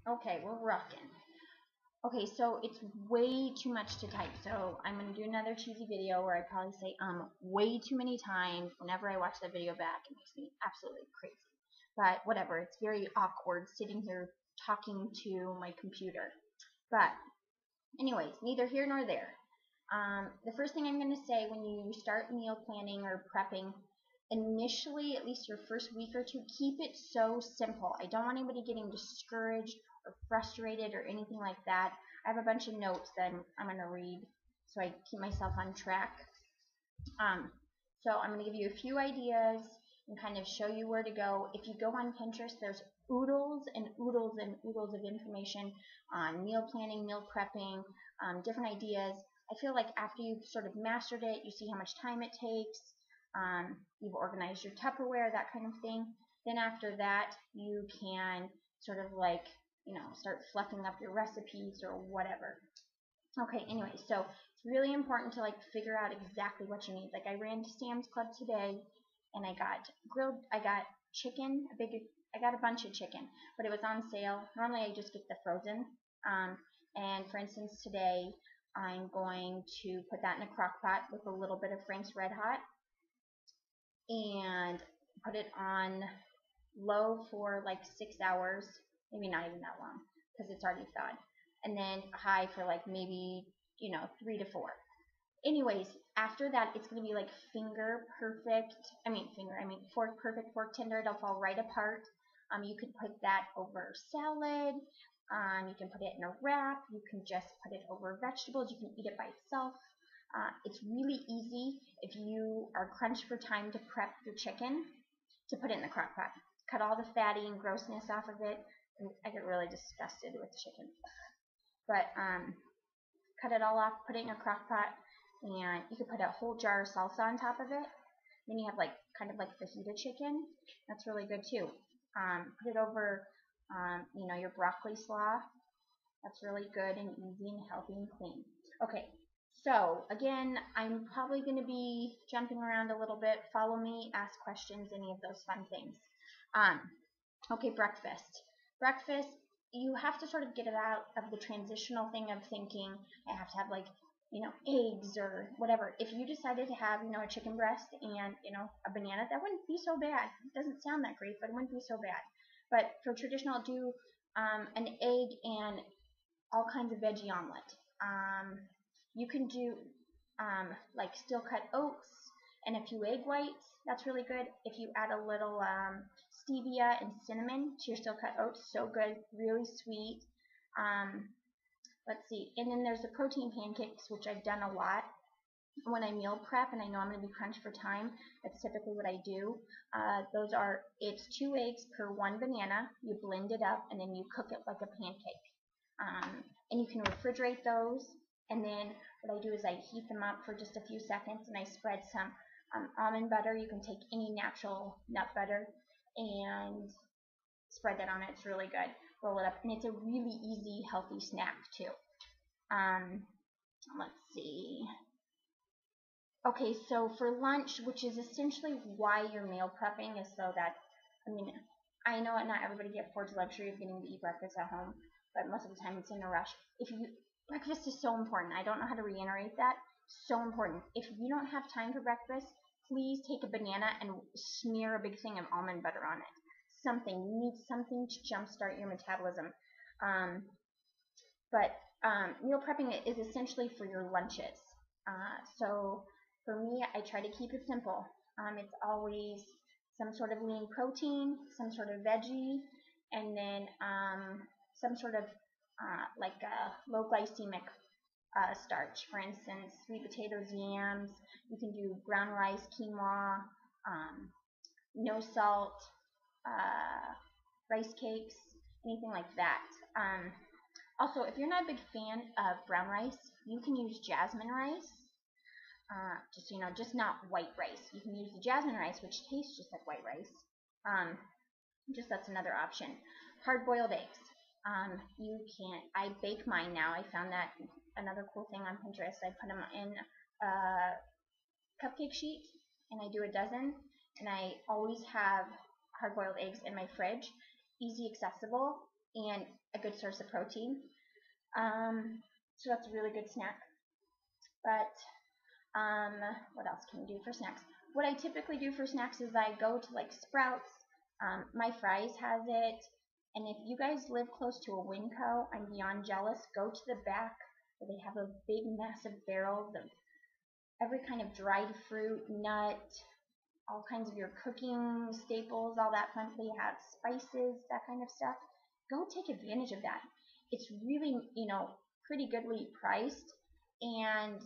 Okay, we're rocking. Okay, so it's way too much to type. So I'm gonna do another cheesy video where I probably say way too many times. Whenever I watch that video back, it makes me absolutely crazy. But whatever, it's very awkward sitting here talking to my computer. But anyways, neither here nor there. The first thing I'm going to say when you start meal planning or prepping, initially, at least your first week or two, keep it so simple. I don't want anybody getting discouraged or frustrated or anything like that. I have a bunch of notes that I'm going to read so I keep myself on track. So I'm going to give you a few ideas and kind of show you where to go. If you go on Pinterest, there's oodles and oodles and oodles of information on meal planning, meal prepping, different ideas. I feel like after you've sort of mastered it, you see how much time it takes, you've organized your Tupperware, that kind of thing. Then after that, you can sort of like, start fluffing up your recipes or whatever. Okay, anyway, so it's really important to like figure out exactly what you need. Like I ran to Sam's Club today and I got chicken, I got a bunch of chicken, but it was on sale. Normally I just get the frozen. And for instance, today I'm going to put that in a crock pot with a little bit of Frank's Red Hot and put it on low for like 6 hours, maybe not even that long because it's already thawed, and then high for like maybe 3 to 4. Anyways, after that it's going to be like fork perfect, fork tender. It'll fall right apart. You can put that over salad. You can put it in a wrap. You can just put it over vegetables. You can eat it by itself. It's really easy if you are crunched for time to prep your chicken to put it in the crock pot. Cut all the fatty and grossness off of it. I get really disgusted with chicken. But cut it all off, put it in a crock pot, and you could put a whole jar of salsa on top of it. Then you have like kind of like fajita chicken. That's really good too. Put it over, your broccoli slaw. That's really good and easy and healthy and clean. Okay, so again, I'm probably going to be jumping around a little bit. Follow me, ask questions, any of those fun things. Um, okay, breakfast. Breakfast, you have to sort of get it out of the transitional thing of thinking I have to have like, eggs or whatever. If you decided to have, a chicken breast and, a banana, that wouldn't be so bad. It doesn't sound that great, but it wouldn't be so bad. But for traditional, do an egg and all kinds of veggie omelet. You can do like steel cut oats and a few egg whites. That's really good. If you add a little stevia and cinnamon to your steel cut oats, so good, really sweet. Um, let's see. And then there's the protein pancakes, which I've done a lot when I meal prep and I know I'm going to be crunched for time. That's typically what I do. It's 2 eggs per 1 banana. You blend it up and then you cook it like a pancake. And you can refrigerate those. And then what I do is I heat them up for just a few seconds and I spread some almond butter. You can take any natural nut butter and spread that on it. It's really good. Roll it up. And it's a really easy, healthy snack too. Let's see. Okay, so for lunch, which is essentially why you're meal prepping, is so that, I know not everybody can afford the luxury of getting to eat breakfast at home, but most of the time it's in a rush. Breakfast is so important. I don't know how to reiterate that. So important. If you don't have time for breakfast, please take a banana and smear a big thing of almond butter on it. Something. You need something to jumpstart your metabolism. But meal prepping is essentially for your lunches. So for me, I try to keep it simple. It's always some sort of lean protein, some sort of veggie, and then some sort of like a low glycemic starch. For instance, sweet potatoes, yams. You can do brown rice, quinoa, no salt, rice cakes, anything like that. Also, if you're not a big fan of brown rice, you can use jasmine rice. Just not white rice. You can use the jasmine rice, which tastes just like white rice. That's another option. Hard-boiled eggs. I bake mine now. I found that another cool thing on Pinterest. I put them in a cupcake sheet, and I do a dozen, and I always have hard-boiled eggs in my fridge. Easy, accessible. and a good source of protein. So that's a really good snack. But what else can you do for snacks? What I typically do for snacks is I go to like Sprouts. My Fry's has it. And if you guys live close to a Winco, I'm beyond jealous. Go to the back where they have those big, massive barrels of every kind of dried fruit, nut, all kinds of your cooking staples, all that fun. They have spices, that kind of stuff. Go take advantage of that. It's really, pretty goodly priced, and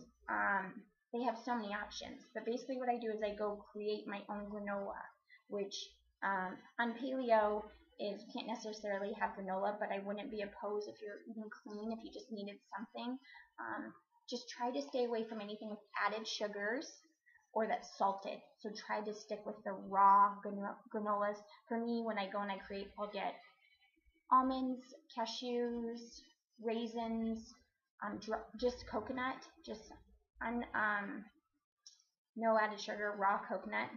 they have so many options. But basically what I do is I go create my own granola, which on paleo is you can't necessarily have granola, but I wouldn't be opposed if you're eating clean, if you just needed something. Just try to stay away from anything with added sugars or that's salted. So try to stick with the raw granolas. For me, when I go and I create, I'll get almonds, cashews, raisins, just coconut, just no added sugar, raw coconut.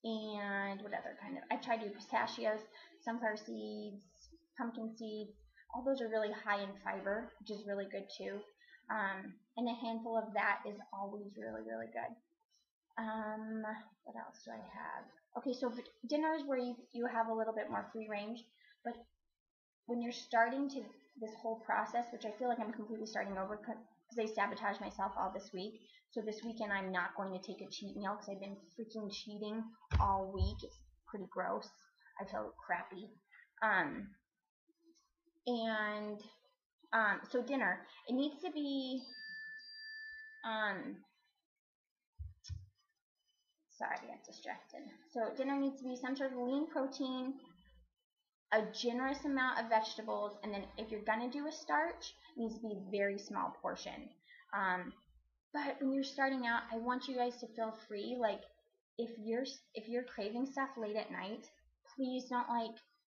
And what other kind of, I try to do pistachios, sunflower seeds, pumpkin seeds. All those are really high in fiber, which is really good too. And a handful of that is always really, really good. What else do I have? Okay, so dinner is where you have a little bit more free range, but when you're starting to this whole process, which I feel like I'm completely starting over because I sabotaged myself all this week. So this weekend I'm not going to take a cheat meal because I've been freaking cheating all week. It's pretty gross. I feel crappy. So dinner, it needs to be sorry, I got distracted. So dinner needs to be some sort of lean protein, a generous amount of vegetables, and then if you're gonna do a starch, it needs to be a very small portion. But when you're starting out, I want you guys to feel free. Like if you're craving stuff late at night, please don't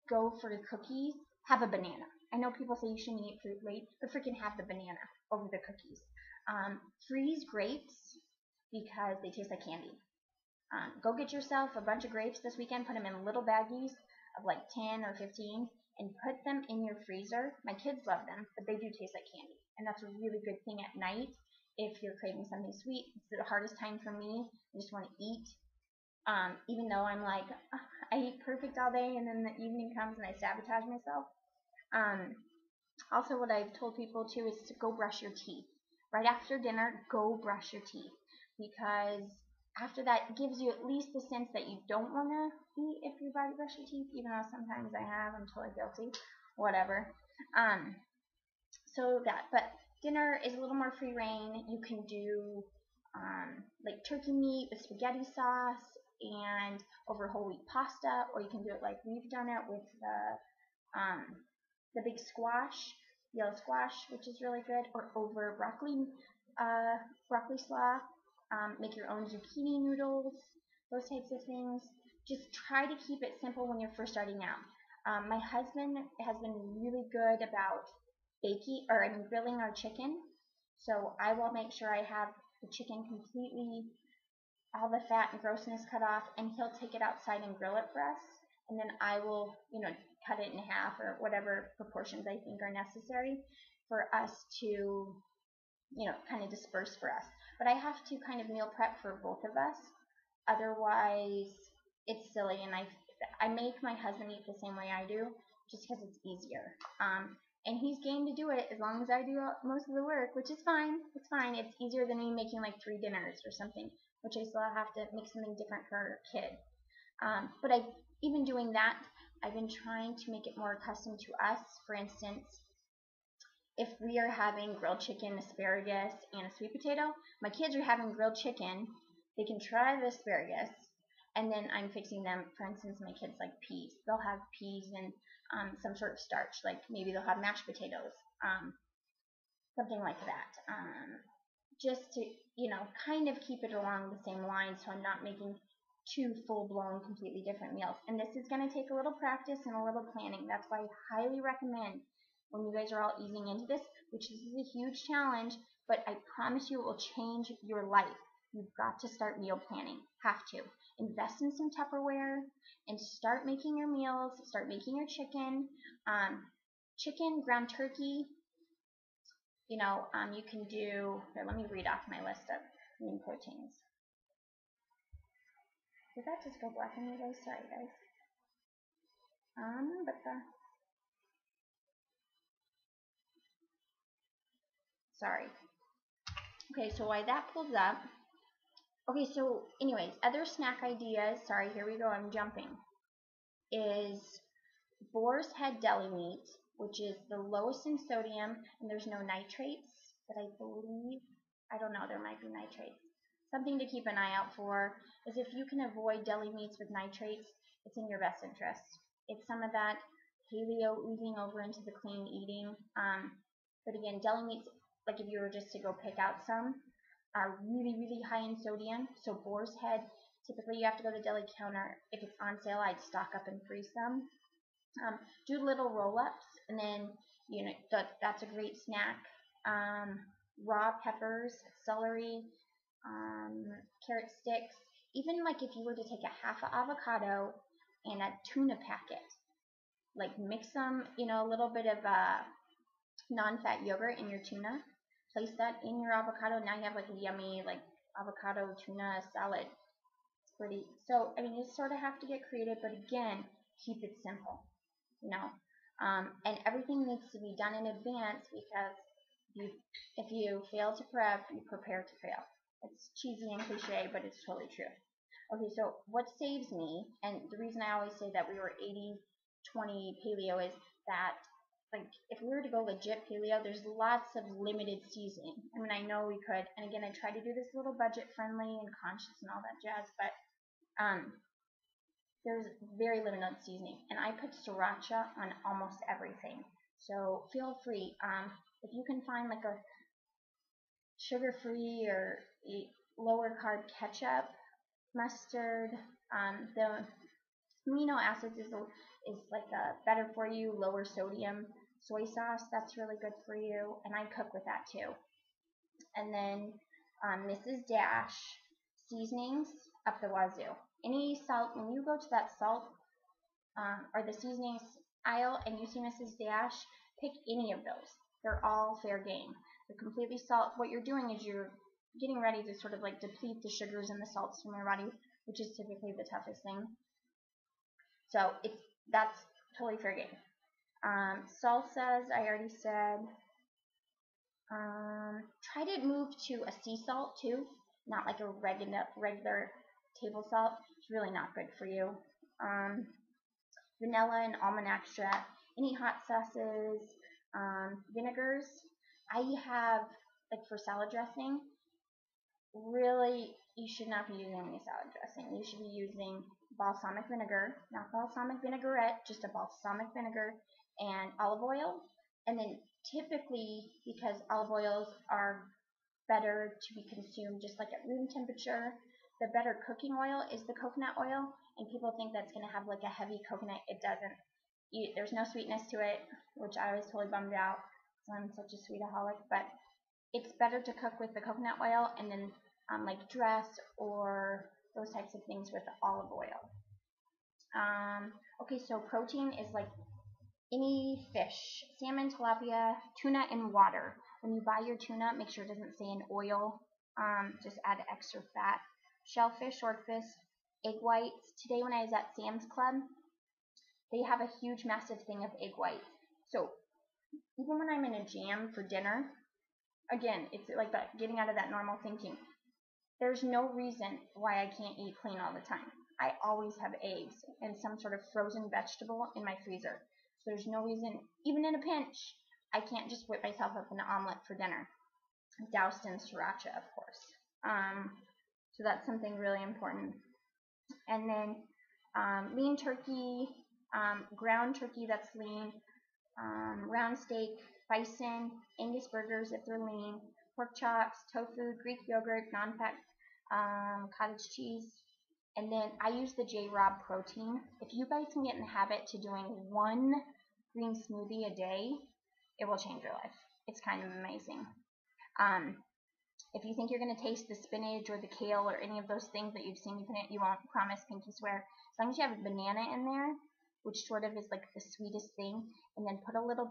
go for the cookies. Have a banana. I know people say you shouldn't eat fruit late, but freaking have the banana over the cookies. Freeze grapes because they taste like candy. Go get yourself a bunch of grapes this weekend, put them in little baggies of like 10 or 15, and put them in your freezer. My kids love them, but they do taste like candy. And that's a really good thing at night if you're craving something sweet. It's the hardest time for me. I just want to eat. Even though I'm like, I eat perfect all day, and then the evening comes and I sabotage myself. Also, what I've told people too is to go brush your teeth. Right after dinner, go brush your teeth, because after that, it gives you at least the sense that you don't want to eat if you've already brushed your teeth, even though sometimes I have. I'm totally guilty. Whatever. But dinner is a little more free reign. You can do like turkey meat with spaghetti sauce and over whole wheat pasta, or you can do it like we've done it with the big squash, yellow squash, which is really good, or over broccoli slaw. Make your own zucchini noodles, those types of things. Just try to keep it simple when you're first starting out. My husband has been really good about grilling our chicken. So I will make sure I have the chicken completely, all the fat and grossness cut off, and he'll take it outside and grill it for us. And then I will, cut it in half or whatever proportions I think are necessary for us to, kind of disperse for us. But I have to kind of meal prep for both of us. Otherwise, it's silly, and I make my husband eat the same way I do, just because it's easier. And he's game to do it as long as I do most of the work, which is fine. It's fine. It's easier than me making like 3 dinners or something, which I still have to make something different for our kid. But even doing that, I've been trying to make it more accustomed to us. For instance, if we are having grilled chicken, asparagus, and a sweet potato, my kids are having grilled chicken. They can try the asparagus, and then I'm fixing them. For instance, my kids like peas. They'll have peas and some sort of starch, like maybe they'll have mashed potatoes, something like that. Just to, kind of keep it along the same lines, so I'm not making 2 full-blown, completely different meals. And this is going to take a little practice and a little planning. That's why I highly recommend, when you guys are all easing into this, which is a huge challenge, but I promise you it will change your life. you've got to start meal planning. Have to. Invest in some Tupperware and start making your meals, start making your chicken. Chicken, ground turkey, you can do, here, let me read off my list of lean proteins. Did that just go black on you guys? Sorry, guys. Sorry. Okay, so while that pulls up, okay, so anyways, other snack ideas, sorry, here we go, I'm jumping, is boar's head deli meat, which is the lowest in sodium, and there's no nitrates, but I believe, I don't know, there might be nitrates. Something to keep an eye out for is if you can avoid deli meats with nitrates, it's in your best interest. It's some of that paleo oozing over into the clean eating. But again, deli meats, like if you were just to go pick out some, are really, really high in sodium. So boar's head, typically you have to go to the deli counter. If it's on sale, I'd stock up and freeze them. Do little roll-ups, and then that's a great snack. Raw peppers, celery, carrot sticks. Even like if you were to take a half avocado and a tuna packet, like mix them, a little bit of non-fat yogurt in your tuna. Place that in your avocado. Now you have like a yummy like avocado tuna salad. It's pretty. So I mean, you sort of have to get creative, but again, keep it simple. And everything needs to be done in advance because if you fail to prep, you prepare to fail. It's cheesy and cliche, but it's totally true. Okay, so what saves me, and the reason I always say that we were 80-20 paleo is that, like, if we were to go legit paleo, there's lots of limited seasoning. I mean, I know we could, and again, I try to do this a little budget-friendly and conscious and all that jazz, but there's very limited seasoning, and I put sriracha on almost everything. So feel free, if you can find like a sugar-free or lower carb ketchup, mustard, the amino acids is like better for you, lower sodium. Soy sauce, that's really good for you, and I cook with that too. And then Mrs. Dash seasonings up the wazoo. Any salt, when you go to that salt or the seasonings aisle and you see Mrs. Dash, pick any of those. They're all fair game. They're completely salt. What you're doing is you're getting ready to sort of like deplete the sugars and the salts from your body, which is typically the toughest thing. So that's totally fair game. Salsas, I already said. Try to move to a sea salt too, not like a regular table salt. It's really not good for you. Vanilla and almond extract. Any hot sauces, vinegars. I have, like for salad dressing, really, you should not be using any salad dressing. You should be using balsamic vinegar, not balsamic vinaigrette, just a balsamic vinegar and olive oil. And then typically, because olive oils are better to be consumed just like at room temperature, the better cooking oil is the coconut oil. And people think that's going to have like a heavy coconut. It doesn't. There's no sweetness to it, which I was totally bummed out. I'm such a sweetaholic, but it's better to cook with the coconut oil and then like dress or those types of things with olive oil. Okay, so protein is like any fish, salmon, tilapia, tuna, and water. When you buy your tuna, make sure it doesn't say in oil. Just add extra fat. Shellfish, swordfish, egg whites. Today when I was at Sam's Club, they have a huge, massive thing of egg whites. So even when I'm in a jam for dinner, again, it's like that, getting out of that normal thinking. There's no reason why I can't eat clean all the time. I always have eggs and some sort of frozen vegetable in my freezer. So there's no reason, even in a pinch, I can't just whip myself up an omelet for dinner. Doused in sriracha, of course. So that's something really important. And then lean turkey, ground turkey that's lean, round steak, bison, Angus burgers if they're lean, pork chops, tofu, Greek yogurt, non-fat cottage cheese. And then I use the J-Rob protein. If you guys can get in the habit to doing one green smoothie a day, it will change your life. It's kind of amazing. If you think you're going to taste the spinach or the kale or any of those things that you've seen me put in, you won't. Promise, pinky swear. As long as you have a banana in there, which sort of is like the sweetest thing, and then put a little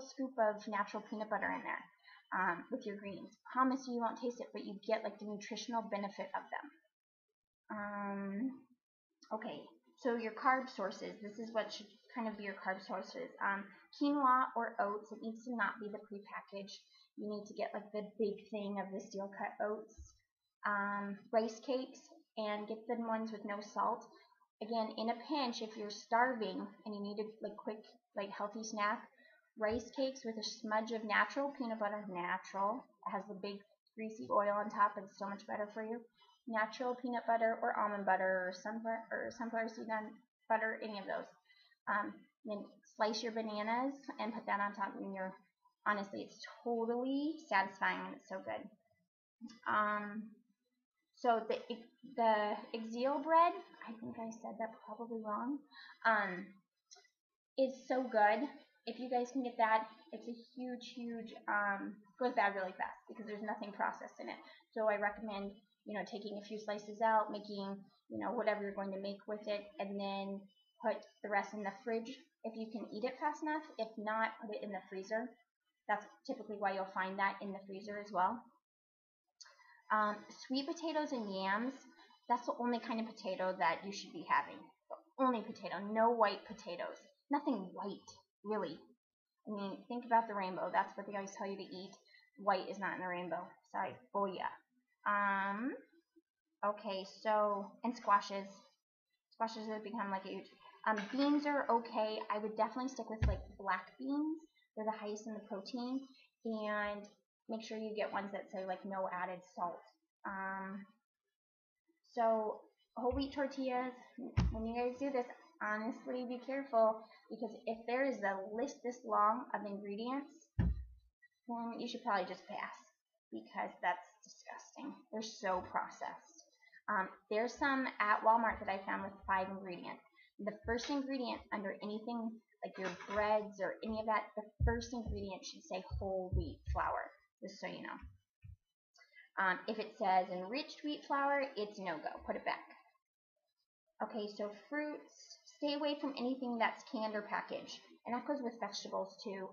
scoop of natural peanut butter in there with your greens. Promise you won't taste it, but you get like the nutritional benefit of them. Okay, so your carb sources. This is what should kind of be your carb sources. Quinoa or oats. It needs to not be the prepackaged. You need to get like the big thing of the steel cut oats. Rice cakes, and get the ones with no salt. Again, in a pinch, if you're starving and you need a like quick, like healthy snack, rice cakes with a smudge of natural peanut butter. Natural. It has the big greasy oil on top, and it's so much better for you. Natural peanut butter or almond butter or sunflower seed butter, any of those. Then slice your bananas and put that on top, and honestly, it's totally satisfying and it's so good. So the Exil bread, I think I said that probably wrong, is so good. If you guys can get that, it's a huge, goes bad really fast because there's nothing processed in it. So I recommend, taking a few slices out, making, whatever you're going to make with it, and then put the rest in the fridge if you can eat it fast enough. If not, put it in the freezer. That's typically why you'll find that in the freezer as well. Sweet potatoes and yams, that's the only kind of potato that you should be having. The only potato, no white potatoes. Nothing white, really. I mean, think about the rainbow. That's what they always tell you to eat. White is not in the rainbow. Sorry, booyah. Okay, so, and squashes. Squashes have become like a huge. Beans are okay. I would definitely stick with like black beans. They're the highest in the protein. And make sure you get ones that say like no added salt. So whole wheat tortillas, when you guys do this, honestly be careful, because if there is a list this long of ingredients, then you should probably just pass, because that's disgusting. They're so processed. There's some at Walmart that I found with 5 ingredients. The first ingredient under anything like your breads or any of that, the first ingredient should say whole wheat flour, just so you know. If it says enriched wheat flour, it's no-go. Put it back. Okay, so fruits, stay away from anything that's canned or packaged. And that goes with vegetables too.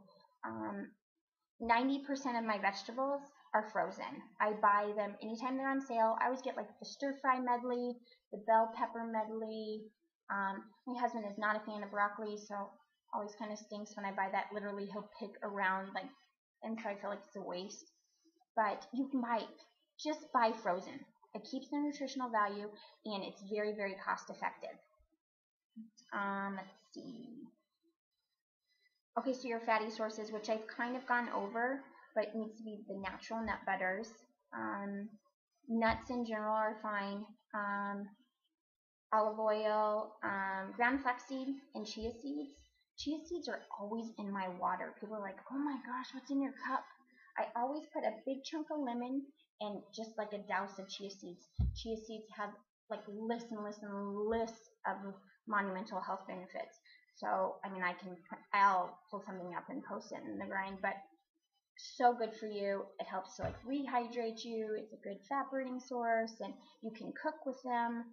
90% of my vegetables are frozen. I buy them anytime they're on sale. I always get like the stir-fry medley, the bell pepper medley. My husband is not a fan of broccoli, so always kind of stinks when I buy that. Literally, he'll pick around, like, and so I feel like it's a waste. But you can just buy frozen. It keeps the nutritional value, and it's very, very cost effective. Let's see. Okay, so your fatty sources, which I've kind of gone over, but it needs to be the natural nut butters. Nuts in general are fine. Olive oil, ground flaxseed, and chia seeds. Chia seeds are always in my water. People are like, oh my gosh, what's in your cup? I always put a big chunk of lemon and just like a douse of chia seeds. Chia seeds have like lists and lists and lists of monumental health benefits. So, I mean, I'll pull something up and post it in the grind, but so good for you. It helps to like rehydrate you. It's a good fat burning source, and you can cook with them.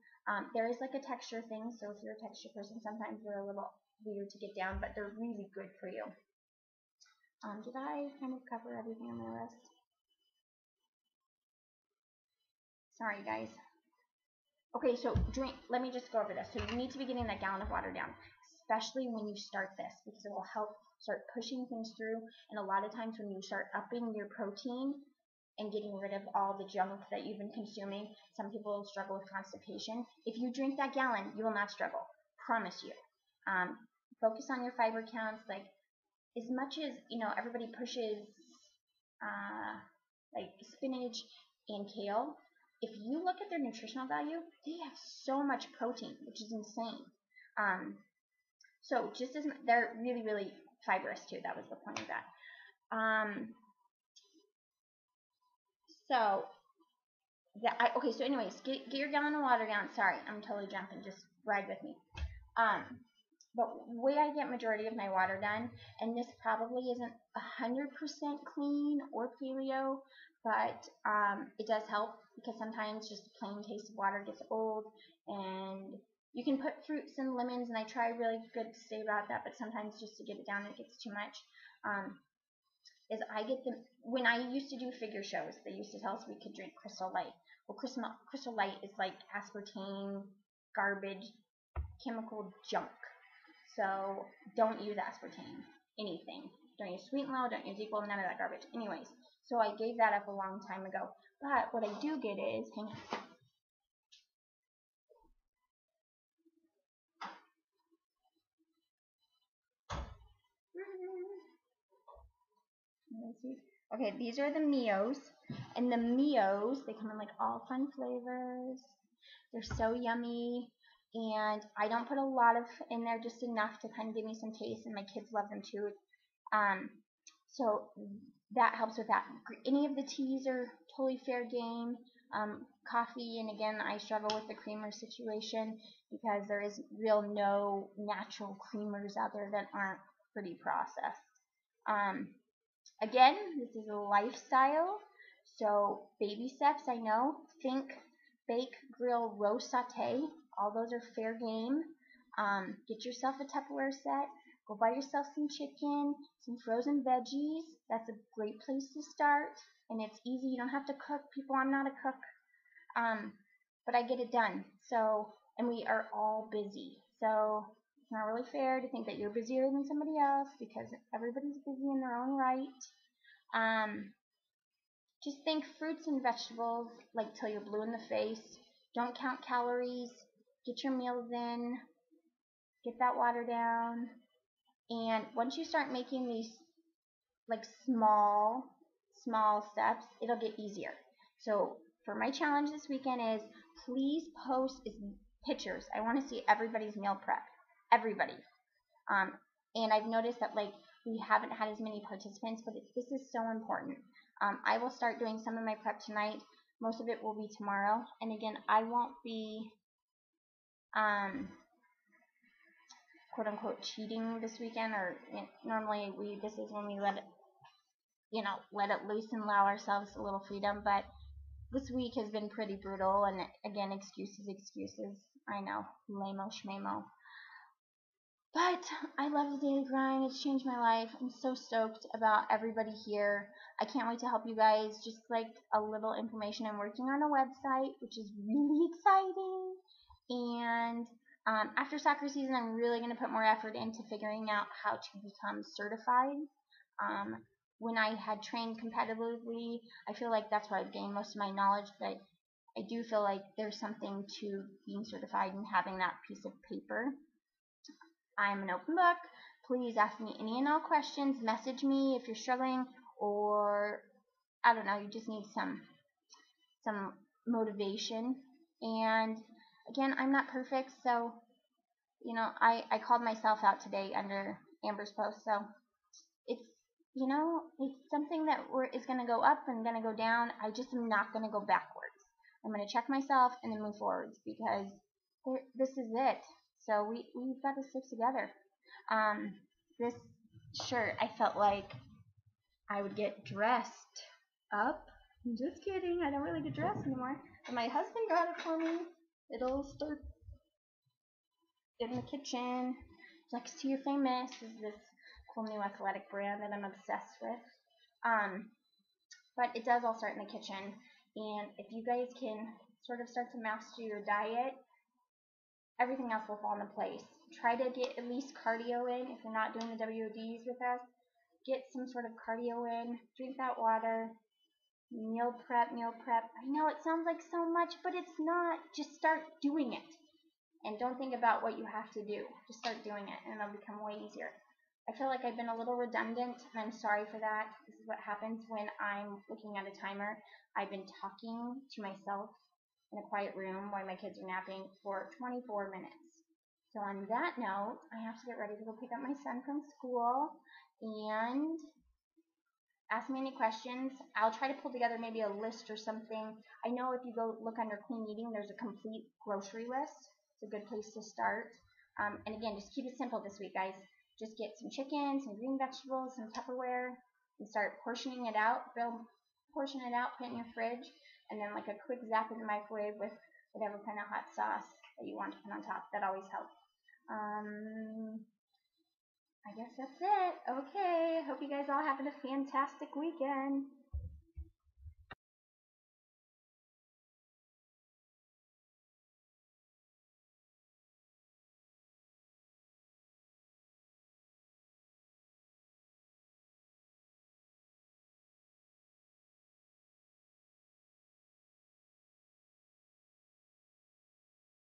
There is like a texture thing, so if you're a texture person, sometimes they're a little weird to get down, but they're really good for you. Did I kind of cover everything on my list? Sorry, guys. Okay, so let me just go over this. So you need to be getting that gallon of water down, especially when you start this, because it will help start pushing things through. And a lot of times when you start upping your protein and getting rid of all the junk that you've been consuming, some people struggle with constipation. If you drink that gallon, you will not struggle. Promise you. Focus on your fiber counts. Like, as much as, everybody pushes like spinach and kale, if you look at their nutritional value, they have so much protein, which is insane. So just as they're really, really fibrous too. That was the point of that. Okay, so anyways, get your gallon of water down. Sorry, I'm totally jumping. Just ride with me. But the way I get majority of my water done, and this probably isn't 100% clean or paleo, but it does help because sometimes just the plain taste of water gets old, and you can put fruits and lemons, and I try really good to say about that, but sometimes just to get it down it gets too much. Is I get them when I used to do figure shows. They used to tell us we could drink Crystal Light. Well, Crystal Light is like aspartame, garbage, chemical junk. So don't use aspartame. Anything. Don't use Sweet and Low. Don't use Equal. None of that garbage. Anyways, so I gave that up a long time ago. But what I do get is, hang on. Okay, these are the Mios, and the Mios, they come in like all fun flavors. They're so yummy, and I don't put a lot of in there, just enough to kind of give me some taste, and my kids love them too. So that helps with that. Any of the teas are totally fair game. Coffee, and again, I struggle with the creamer situation because there is no natural creamers out there that aren't pretty processed. Again, this is a lifestyle, so baby steps, I know. Think, bake, grill, roast, saute. All those are fair game. Get yourself a Tupperware set. Go buy yourself some chicken, some frozen veggies. That's a great place to start. And it's easy. You don't have to cook. People, I'm not a cook. But I get it done. So, and we are all busy. So it's not really fair to think that you're busier than somebody else because everybody's busy in their own right. Just think fruits and vegetables like till you're blue in the face. Don't count calories. Get your meals in. Get that water down. And once you start making these like small steps, it'll get easier. So for my challenge this weekend is please post pictures. I want to see everybody's meal prep. Everybody. And I've noticed that like we haven't had as many participants, but this is so important. I will start doing some of my prep tonight. Most of it will be tomorrow. And again, I won't be quote unquote cheating this weekend, or normally this is when we let it loose and allow ourselves a little freedom, but this week has been pretty brutal, and again, excuses. I know, lame-o schmamo. But I love the daily grind. It's changed my life. I'm so stoked about everybody here. I can't wait to help you guys. Just like a little information, I'm working on a website, which is really exciting. And after soccer season, I'm really going to put more effort into figuring out how to become certified. When I had trained competitively, I feel like that's where I've gained most of my knowledge, but I do feel like there's something to being certified and having that piece of paper. I'm an open book. Please ask me any and all questions. Message me if you're struggling, or I don't know, you just need some motivation. And again, I'm not perfect, so I called myself out today under Amber's post. So it's it's something that is going to go up and going to go down. I just am not going to go backwards. I'm going to check myself and then move forwards because this is it. So we've got to stick together. This shirt, I felt like I would get dressed up. I'm just kidding. I don't really get dressed anymore. But my husband got it for me. It'll start in the kitchen. Like See You're Famous is this cool new athletic brand that I'm obsessed with. But it does all start in the kitchen. And if you guys can sort of start to master your diet, everything else will fall into place. Try to get at least cardio in. If you're not doing the WODs with us, get some sort of cardio in. Drink that water. Meal prep. I know it sounds like so much, but it's not. Just start doing it. And don't think about what you have to do. Just start doing it, and it'll become way easier. I feel like I've been a little redundant, and I'm sorry for that. This is what happens when I'm looking at a timer. I've been talking to myself in a quiet room while my kids are napping for 24 minutes. So on that note, I have to get ready to go pick up my son from school, and ask me any questions. I'll try to pull together maybe a list or something. I know if you go look under clean eating, there's a complete grocery list. It's a good place to start. And again, just keep it simple this week, guys. Just get some chicken, some green vegetables, some Tupperware, and start portioning it out. Portion it out, put it in your fridge, and then like a quick zap in the microwave with whatever kind of hot sauce that you want to put on top. That always helps. I guess that's it. Okay, hope you guys all having a fantastic weekend.